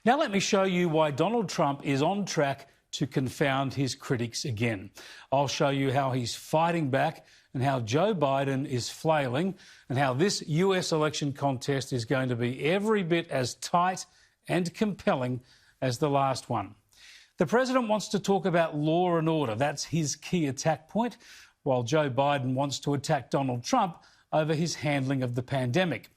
Now let me show you why Donald Trump is on track to confound his critics again. I'll show you how he's fighting back and how Joe Biden is flailing and how this US election contest is going to be every bit as tight and compelling as the last one. The president wants to talk about law and order. That's his key attack point, while Joe Biden wants to attack Donald Trump over his handling of the pandemic.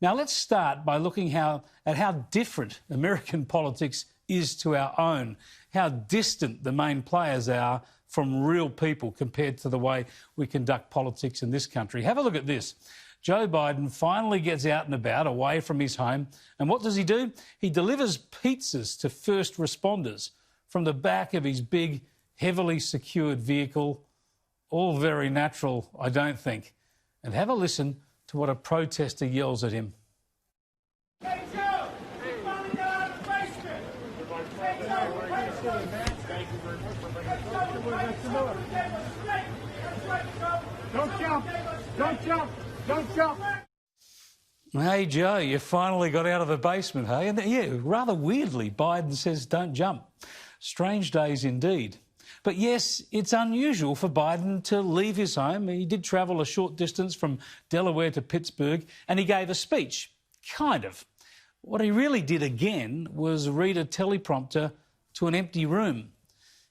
Now, let's start by looking at how different American politics is to our own, how distant the main players are from real people compared to the way we conduct politics in this country. Have a look at this. Joe Biden finally gets out and about, away from his home, and what does he do? He delivers pizzas to first responders from the back of his big, heavily secured vehicle. All very natural, I don't think. And have a listen to what a protester yells at him. Hey, Joe! You finally got out of the basement! Hey, Joe! Don't jump! Don't jump! Don't jump! Hey, Joe, you finally got out of the basement, hey? And yeah, rather weirdly, Biden says don't jump. Strange days indeed. But yes, it's unusual for Biden to leave his home. He did travel a short distance from Delaware to Pittsburgh, and he gave a speech. Kind of. What he really did again was read a teleprompter to an empty room.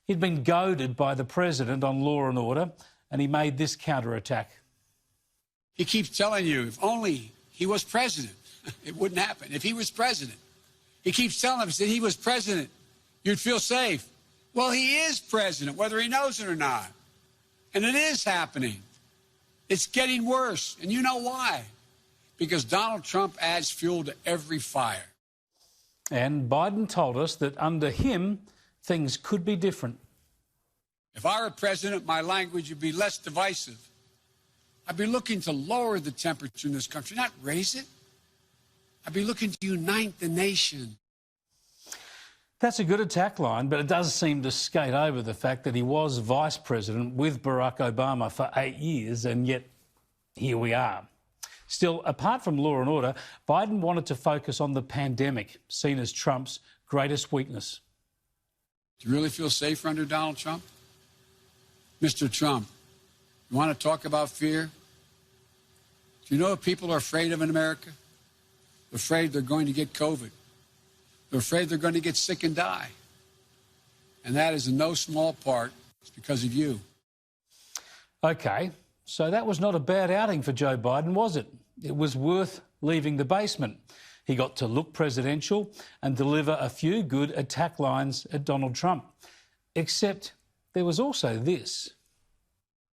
He'd been goaded by the president on law and order, and he made this counterattack. He keeps telling you, if only he was president, it wouldn't happen. If he was president. He keeps telling us that he was president, you'd feel safe. Well, he is president, whether he knows it or not. And it is happening. It's getting worse. And you know why? Because Donald Trump adds fuel to every fire. And Biden told us that under him, things could be different. If I were president, my language would be less divisive. I'd be looking to lower the temperature in this country, not raise it. I'd be looking to unite the nation. That's a good attack line, but it does seem to skate over the fact that he was vice president with Barack Obama for 8 years, and yet here we are. Still, apart from law and order, Biden wanted to focus on the pandemic, seen as Trump's greatest weakness. Do you really feel safer under Donald Trump? Mr. Trump, you want to talk about fear? Do you know what people are afraid of in America? They're afraid they're going to get COVID. They're afraid they're going to get sick and die. And that is in no small part because of you. OK, so that was not a bad outing for Joe Biden, was it? It was worth leaving the basement. He got to look presidential and deliver a few good attack lines at Donald Trump. Except there was also this.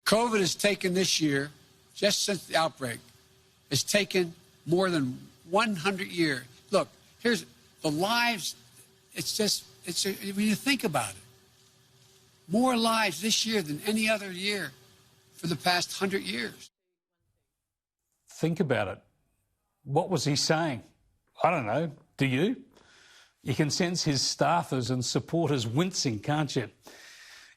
COVID has taken this year, just since the outbreak, has taken more than 100 years. Look, here's the lives. When you think about it, more lives this year than any other year for the past 100 years. Think about it. What was he saying? I don't know. Do you? You can sense his staffers and supporters wincing, can't you?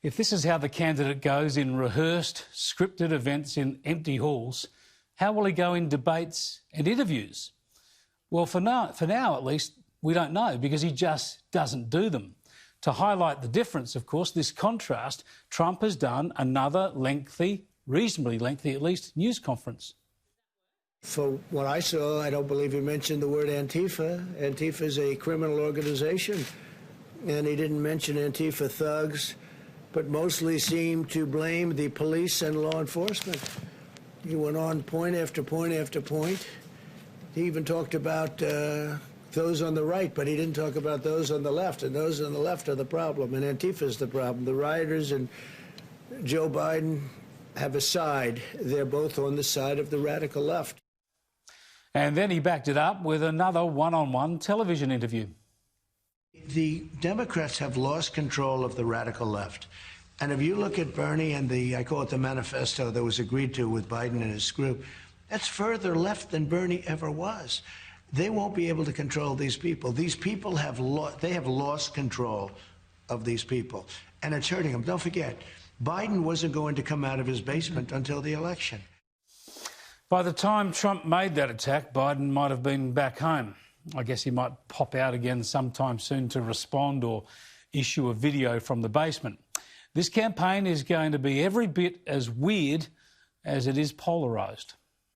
If this is how the candidate goes in rehearsed, scripted events in empty halls, how will he go in debates and interviews? Well, for now at least, we don't know because he just doesn't do them. To highlight the difference, of course, this contrast, Trump has done another lengthy, reasonably lengthy at least, news conference. For what I saw, I don't believe he mentioned the word Antifa. Antifa is a criminal organization, and he didn't mention Antifa thugs, but mostly seemed to blame the police and law enforcement. He went on point after point after point. He even talked about those on the right, but he didn't talk about those on the left, and those on the left are the problem, and Antifa is the problem. The rioters and Joe Biden have a side. They're both on the side of the radical left. And then he backed it up with another one-on-one television interview. The Democrats have lost control of the radical left. And if you look at Bernie and I call it the manifesto that was agreed to with Biden and his group, that's further left than Bernie ever was. They won't be able to control these people. These people have lost control of these people, and it's hurting them. Don't forget, Biden wasn't going to come out of his basement until the election. By the time Trump made that attack, Biden might have been back home. I guess he might pop out again sometime soon to respond or issue a video from the basement. This campaign is going to be every bit as weird as it is polarised.